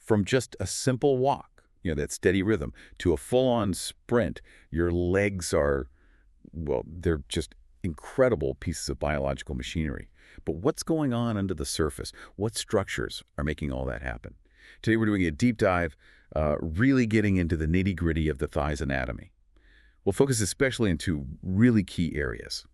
From just a simple walk, that steady rhythm, to a full-on sprint, your legs are, well, they're just incredible pieces of biological machinery. But what's going on under the surface? What structures are making all that happen? Today we're doing a deep dive, really getting into the nitty-gritty of the thigh's anatomy. We'll focus especially in two really key areas,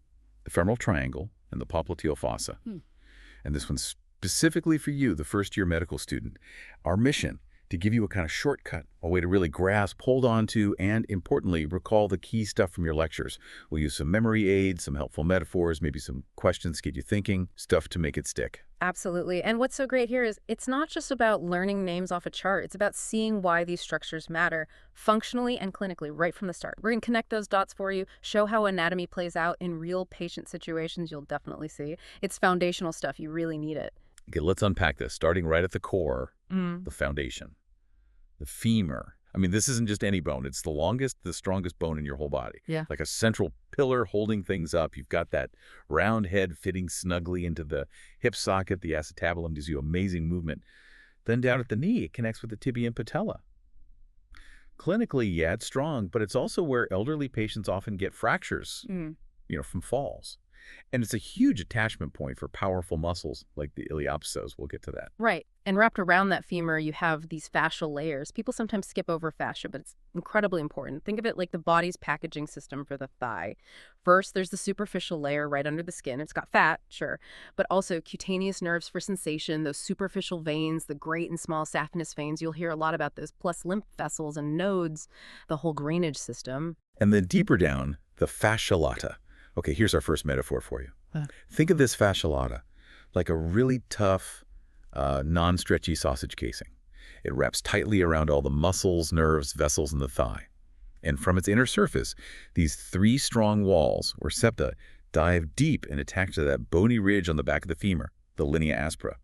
the femoral triangle and the popliteal fossa. And this one's specifically for you, the first-year medical student. Our mission, to give you a kind of shortcut, a way to really grasp, hold on to, and importantly, recall the key stuff from your lectures. We'll use some memory aids, some helpful metaphors, maybe some questions to get you thinking, stuff to make it stick. Absolutely. And what's so great here is it's not just about learning names off a chart. It's about seeing why these structures matter functionally and clinically right from the start. We're going to connect those dots for you, show how anatomy plays out in real patient situations you'll definitely see. It's foundational stuff. You really need it. Okay, let's unpack this, starting right at the core, the foundation, the femur. I mean, this isn't just any bone. It's the longest, the strongest bone in your whole body. Yeah. Like a central pillar holding things up. You've got that round head fitting snugly into the hip socket. The acetabulum gives you amazing movement. Then down at the knee, it connects with the tibia and patella. Clinically, yeah, it's strong, but it's also where elderly patients often get fractures, from falls. And it's a huge attachment point for powerful muscles like the iliopsoas. We'll get to that. Right. And wrapped around that femur, you have these fascial layers. People sometimes skip over fascia, but it's incredibly important. Think of it like the body's packaging system for the thigh. First, there's the superficial layer right under the skin. It's got fat, sure, but also cutaneous nerves for sensation, those superficial veins, the great and small saphenous veins. You'll hear a lot about those, plus lymph vessels and nodes, the whole drainage system. And then deeper down, the fasciolata. Okay, here's our first metaphor for you. Think of this fasciolata like a really tough, non-stretchy sausage casing. It wraps tightly around all the muscles, nerves, vessels in the thigh. And from its inner surface, these three strong walls, or septa, dive deep and attach to that bony ridge on the back of the femur, the linea aspera.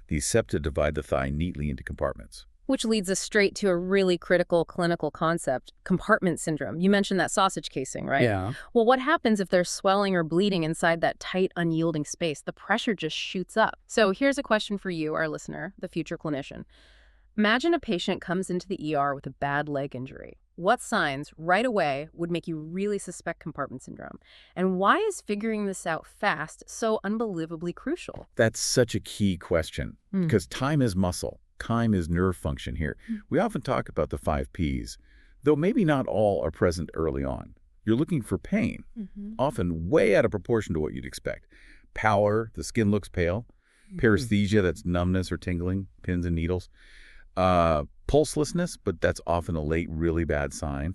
These septa divide the thigh neatly into compartments. Which leads us straight to a really critical clinical concept, compartment syndrome. You mentioned that sausage casing, right? Yeah. Well, what happens if there's swelling or bleeding inside that tight, unyielding space? The pressure just shoots up. So here's a question for you, our listener, the future clinician. Imagine a patient comes into the ER with a bad leg injury. What signs right away would make you really suspect compartment syndrome? And why is figuring this out fast so unbelievably crucial? That's such a key question, because time is muscle. Time is nerve function here. We often talk about the 5 Ps, though maybe not all are present early on. You're looking for pain, often way out of proportion to what you'd expect. Pallor, the skin looks pale. Paresthesia, that's numbness or tingling, pins and needles. Pulselessness, but that's often a late, really bad sign.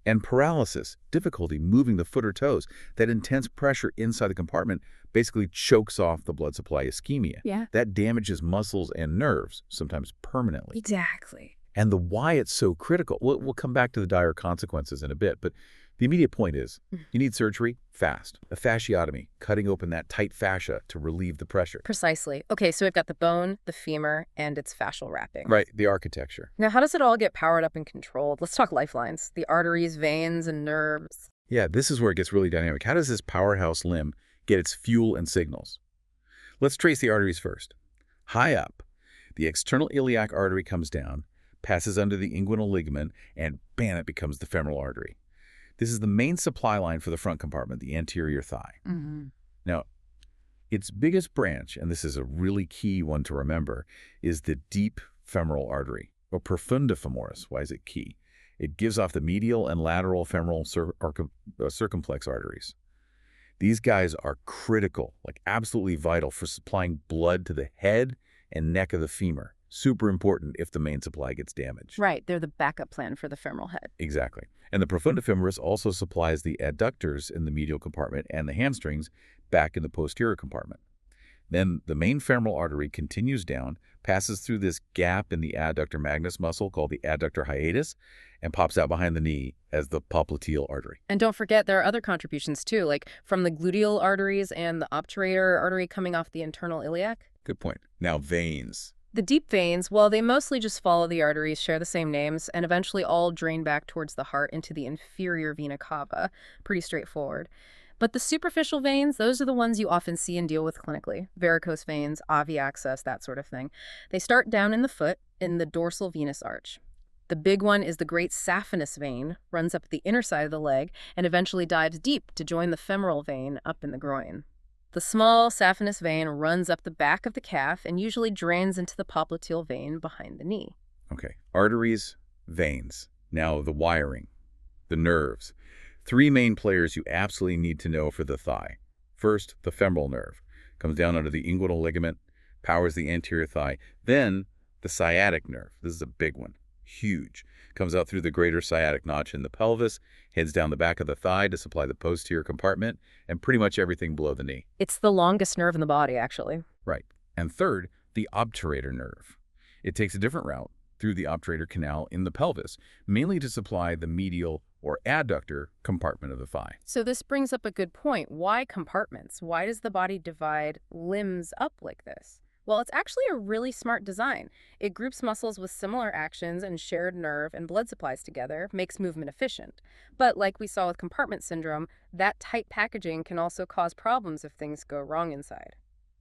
And paralysis, difficulty moving the foot or toes. That intense pressure inside the compartment basically chokes off the blood supply, ischemia. Yeah. That damages muscles and nerves, sometimes permanently. Exactly. And the why it's so critical, we'll come back to the dire consequences in a bit, but the immediate point is you need surgery fast. A fasciotomy, cutting open that tight fascia to relieve the pressure. Precisely. Okay, so we've got the bone, the femur, and its fascial wrapping. Right, the architecture. Now, how does it all get powered up and controlled? Let's talk lifelines, the arteries, veins, and nerves. Yeah, this is where it gets really dynamic. How does this powerhouse limb get its fuel and signals? Let's trace the arteries first. High up, the external iliac artery comes down, passes under the inguinal ligament, and bam, it becomes the femoral artery. This is the main supply line for the front compartment, the anterior thigh. Now, its biggest branch, and this is a really key one to remember, is the deep femoral artery, or Profunda Femoris. Why is it key? It gives off the medial and lateral femoral circumflex arteries. These guys are critical, like absolutely vital for supplying blood to the head and neck of the femur. Super important if the main supply gets damaged. Right, they're the backup plan for the femoral head. Exactly. And the Profunda Femoris also supplies the adductors in the medial compartment and the hamstrings back in the posterior compartment. Then the main femoral artery continues down, passes through this gap in the adductor magnus muscle called the adductor hiatus, and pops out behind the knee as the popliteal artery. And don't forget, there are other contributions too, like from the gluteal arteries and the obturator artery coming off the internal iliac. Good point. Now veins. The deep veins, well, they mostly just follow the arteries, share the same names, and eventually all drain back towards the heart into the inferior vena cava. Pretty straightforward. But the superficial veins, those are the ones you often see and deal with clinically. Varicose veins, AV access, that sort of thing. They start down in the foot, in the dorsal venous arch. The big one is the great saphenous vein, runs up the inner side of the leg, and eventually dives deep to join the femoral vein up in the groin. The small saphenous vein runs up the back of the calf and usually drains into the popliteal vein behind the knee. Okay, arteries, veins. Now the wiring, the nerves. Three main players you absolutely need to know for the thigh. First, the femoral nerve. Comes down under the inguinal ligament, powers the anterior thigh. Then, the sciatic nerve. This is a big one. Huge. Comes out through the greater sciatic notch in the pelvis, heads down the back of the thigh to supply the posterior compartment, and pretty much everything below the knee. It's the longest nerve in the body, actually. Right. And third, the obturator nerve. It takes a different route through the obturator canal in the pelvis, mainly to supply the medial or adductor compartment of the thigh. So this brings up a good point. Why compartments? Why does the body divide limbs up like this? Well, it's actually a really smart design. It groups muscles with similar actions and shared nerve and blood supplies together, makes movement efficient. But like we saw with compartment syndrome, that tight packaging can also cause problems if things go wrong inside.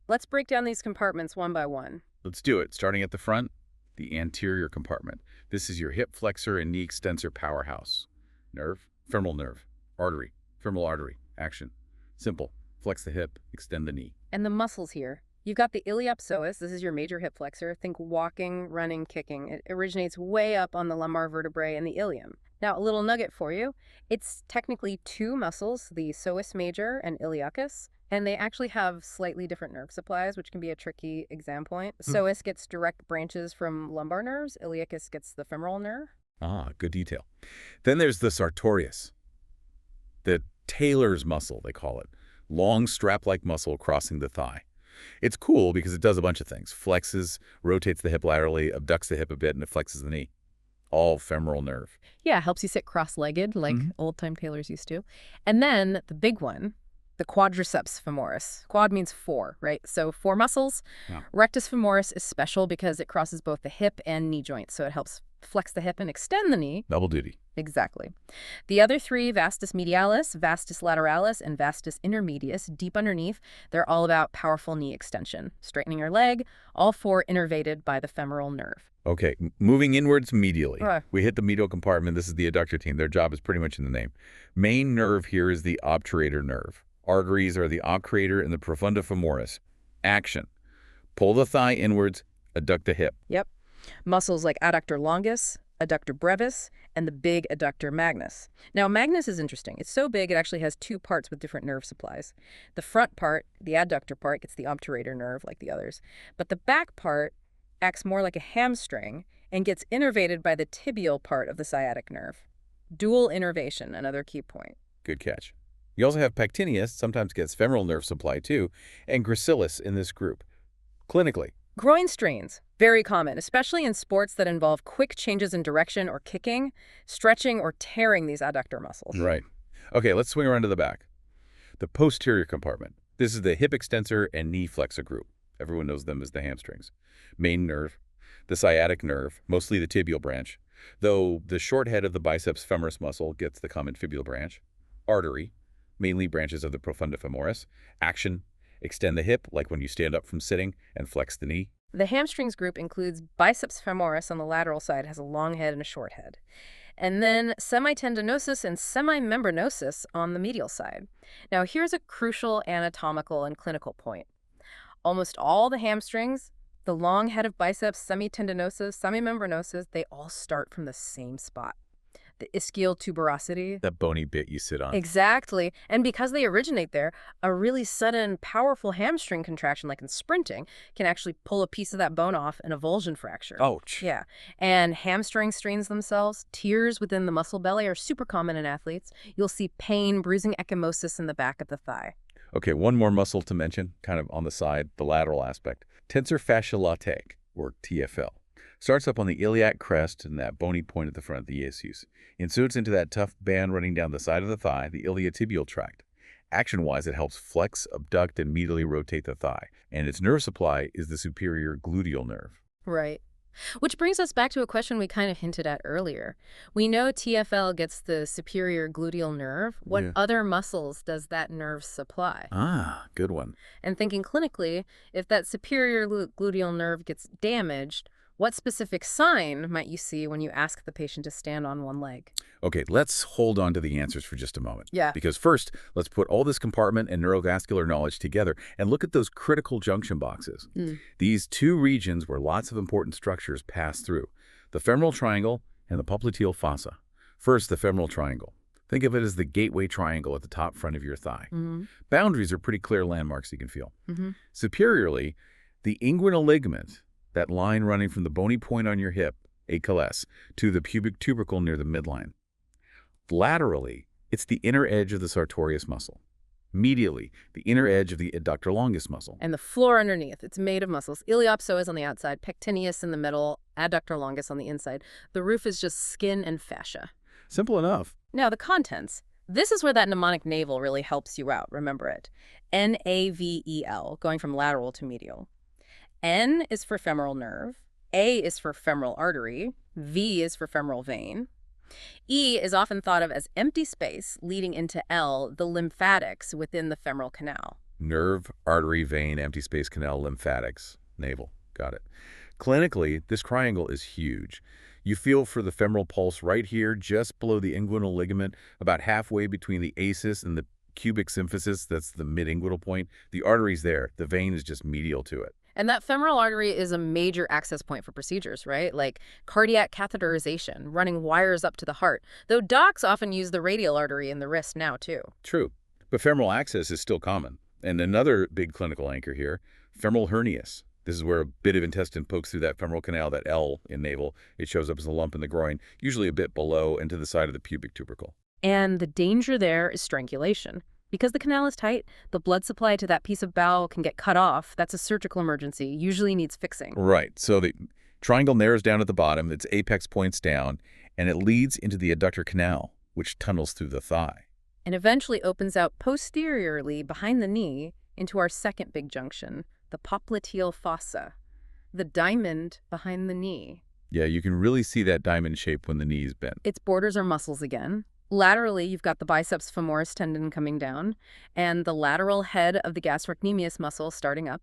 Let's break down these compartments one by one. Let's do it. Starting at the front, the anterior compartment. This is your hip flexor and knee extensor powerhouse. Nerve, femoral nerve, artery, femoral artery, action. Simple. Flex the hip, extend the knee. And the muscles here. You've got the iliopsoas. This is your major hip flexor. Think walking, running, kicking. It originates way up on the lumbar vertebrae and the ilium. Now, a little nugget for you. It's technically two muscles, the psoas major and iliacus, and they actually have slightly different nerve supplies, which can be a tricky exam point. Psoas gets direct branches from lumbar nerves. Iliacus gets the femoral nerve. Ah, good detail. Then there's the sartorius, the Taylor's muscle, they call it. Long strap-like muscle crossing the thigh. It's cool because it does a bunch of things. Flexes, rotates the hip laterally, abducts the hip a bit, and it flexes the knee. All femoral nerve. Yeah, helps you sit cross-legged like old-time tailors used to. And then the big one, the quadriceps femoris. Quad means four, right? So four muscles. Yeah. Rectus femoris is special because it crosses both the hip and knee joints, so it helps flex the hip and extend the knee. Double duty. Exactly. The other three, vastus medialis, vastus lateralis, and vastus intermedius, deep underneath, they're all about powerful knee extension, straightening your leg, all four innervated by the femoral nerve. Okay, moving inwards medially. We hit the medial compartment. This is the adductor team. Their job is pretty much in the name. Main nerve here is the obturator nerve. Arteries are the obturator and the profunda femoris. Action. Pull the thigh inwards, adduct the hip. Yep. Muscles like adductor longus, adductor brevis, and the big adductor magnus. Now, magnus is interesting. It's so big it actually has two parts with different nerve supplies. The front part, the adductor part, gets the obturator nerve like the others. But the back part acts more like a hamstring and gets innervated by the tibial part of the sciatic nerve. Dual innervation, another key point. Good catch. You also have pectineus, sometimes gets femoral nerve supply too, and gracilis in this group. Clinically. Groin strains, very common, especially in sports that involve quick changes in direction or kicking, stretching, or tearing these adductor muscles. Right. Okay, let's swing around to the back. The posterior compartment. This is the hip extensor and knee flexor group. Everyone knows them as the hamstrings. Main nerve, the sciatic nerve, mostly the tibial branch, though the short head of the biceps femoris muscle gets the common fibular branch. Artery, mainly branches of the profunda femoris. Action, extend the hip, like when you stand up from sitting, and flex the knee. The hamstrings group includes biceps femoris on the lateral side, has a long head and a short head. And then semitendinosus and semimembranosus on the medial side. Now, here's a crucial anatomical and clinical point. Almost all the hamstrings, the long head of biceps, semitendinosus, semimembranosus, they all start from the same spot. The ischial tuberosity. That bony bit you sit on. Exactly. And because they originate there, a really sudden, powerful hamstring contraction, like in sprinting, can actually pull a piece of that bone off and avulsion fracture. Ouch. Yeah. And hamstring strains themselves, tears within the muscle belly are super common in athletes. You'll see pain, bruising, ecchymosis in the back of the thigh. Okay, one more muscle to mention, kind of on the side, the lateral aspect. Tensor fascial latae, or TFL. Starts up on the iliac crest and that bony point at the front of the iliacus. Inserts into that tough band running down the side of the thigh, the iliotibial tract. Action-wise, it helps flex, abduct, and medially rotate the thigh. And its nerve supply is the superior gluteal nerve. Right. Which brings us back to a question we kind of hinted at earlier. We know TFL gets the superior gluteal nerve. What Yeah. other muscles does that nerve supply? Ah, good one. And thinking clinically, if that superior gluteal nerve gets damaged, what specific sign might you see when you ask the patient to stand on one leg? Okay, let's hold on to the answers for just a moment. Yeah. Because first, let's put all this compartment and neurovascular knowledge together and look at those critical junction boxes. Mm. These two regions where lots of important structures pass through, the femoral triangle and the popliteal fossa. First, the femoral triangle. Think of it as the gateway triangle at the top front of your thigh. Mm-hmm. Boundaries are pretty clear landmarks you can feel. Mm-hmm. Superiorly, the inguinal ligament, that line running from the bony point on your hip, ACLS, to the pubic tubercle near the midline. Laterally, it's the inner edge of the sartorius muscle. Medially, the inner edge of the adductor longus muscle. And the floor underneath, it's made of muscles. Iliopsoas on the outside, pectineus in the middle, adductor longus on the inside. The roof is just skin and fascia. Simple enough. Now, the contents. This is where that mnemonic NAVEL really helps you out. Remember it. NAVEL, going from lateral to medial. N is for femoral nerve. A is for femoral artery. V is for femoral vein. E is often thought of as empty space leading into L, the lymphatics within the femoral canal. Nerve, artery, vein, empty space canal, lymphatics, navel. Got it. Clinically, this triangle is huge. You feel for the femoral pulse right here, just below the inguinal ligament, about halfway between the acis and the cubic symphysis, that's the mid-inguinal point. The artery's there. The vein is just medial to it. And that femoral artery is a major access point for procedures, right? Like cardiac catheterization, running wires up to the heart. Though docs often use the radial artery in the wrist now, too. True. But femoral access is still common. And another big clinical anchor here, femoral hernias. This is where a bit of intestine pokes through that femoral canal, that L in navel. It shows up as a lump in the groin, usually a bit below and to the side of the pubic tubercle. And the danger there is strangulation. Because the canal is tight, the blood supply to that piece of bowel can get cut off. That's a surgical emergency, usually needs fixing. Right. So the triangle narrows down at the bottom, its apex points down, and it leads into the adductor canal, which tunnels through the thigh. And eventually opens out posteriorly behind the knee into our second big junction, the Popliteal Fossa, the diamond behind the knee. Yeah, you can really see that diamond shape when the knee is bent. Its borders are muscles again. Laterally, you've got the biceps femoris tendon coming down and the lateral head of the gastrocnemius muscle starting up.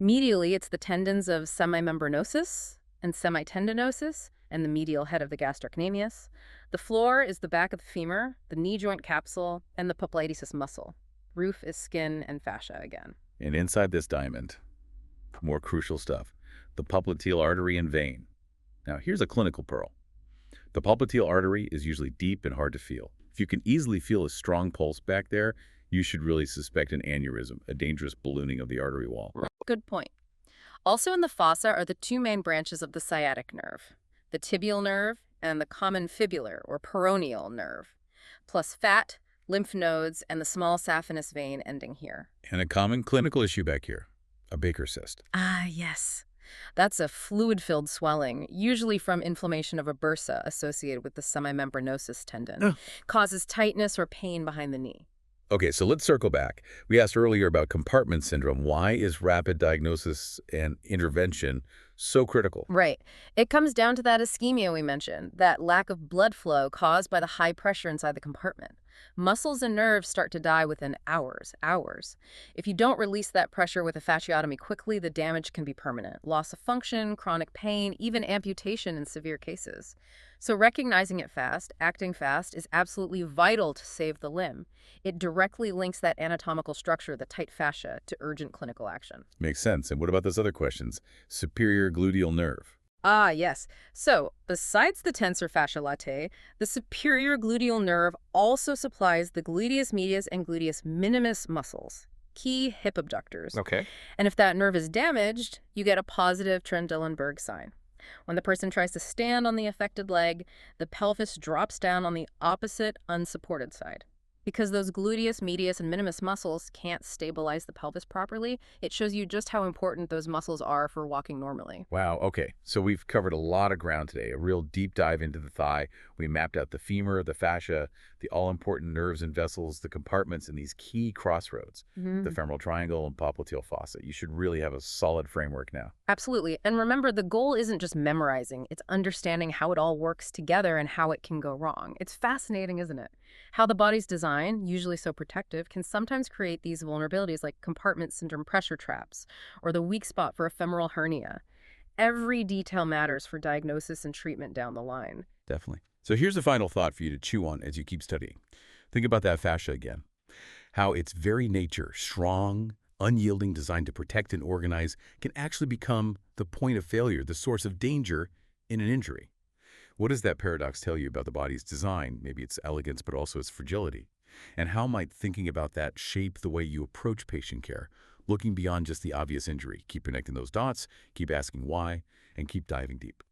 Medially, it's the tendons of semimembranosus and semitendinosus and the medial head of the gastrocnemius. The floor is the back of the femur, the knee joint capsule, and the popliteus muscle. Roof is skin and fascia again. And inside this diamond, more crucial stuff, the popliteal artery and vein. Now, here's a clinical pearl. The popliteal artery is usually deep and hard to feel. If you can easily feel a strong pulse back there, you should really suspect an aneurysm, a dangerous ballooning of the artery wall. Good point. Also in the fossa are the two main branches of the sciatic nerve, the tibial nerve and the common fibular or peroneal nerve, plus fat, lymph nodes, and the small saphenous vein ending here. And a common clinical issue back here, a Baker cyst. Ah, yes. That's a fluid-filled swelling, usually from inflammation of a bursa associated with the semimembranosus tendon. Causes tightness or pain behind the knee. Okay, so let's circle back. We asked earlier about compartment syndrome. Why is rapid diagnosis and intervention so critical? Right. It comes down to that ischemia we mentioned, that lack of blood flow caused by the high pressure inside the compartment. Muscles and nerves start to die within hours. If you don't release that pressure with a fasciotomy quickly, the damage can be permanent. Loss of function, chronic pain, even amputation in severe cases. So recognizing it fast, acting fast, is absolutely vital to save the limb. It directly links that anatomical structure, the tight fascia, to urgent clinical action. Makes sense. And what about those other questions? Superior gluteal nerve. Ah, yes. So, besides the tensor fascia latae, the superior gluteal nerve also supplies the gluteus medius and gluteus minimus muscles, key hip abductors. Okay. And if that nerve is damaged, you get a positive Trendelenburg sign. When the person tries to stand on the affected leg, the pelvis drops down on the opposite unsupported side. Because those gluteus medius and minimus muscles can't stabilize the pelvis properly, it shows you just how important those muscles are for walking normally. Wow, okay. So we've covered a lot of ground today, a real deep dive into the thigh. We mapped out the femur, the fascia, the all-important nerves and vessels, the compartments, and these key crossroads, the Mhm. femoral triangle and popliteal fossa. You should really have a solid framework now. Absolutely. And remember, the goal isn't just memorizing, it's understanding how it all works together and how it can go wrong. It's fascinating, isn't it? How the body's design, usually so protective, can sometimes create these vulnerabilities like compartment syndrome pressure traps or the weak spot for a femoral hernia. Every detail matters for diagnosis and treatment down the line. Definitely. So here's a final thought for you to chew on as you keep studying. Think about that fascia again. How its very nature, strong, unyielding, designed to protect and organize, can actually become the point of failure, the source of danger in an injury. What does that paradox tell you about the body's design, maybe its elegance, but also its fragility? And how might thinking about that shape the way you approach patient care, looking beyond just the obvious injury? Keep connecting those dots, keep asking why, and keep diving deep.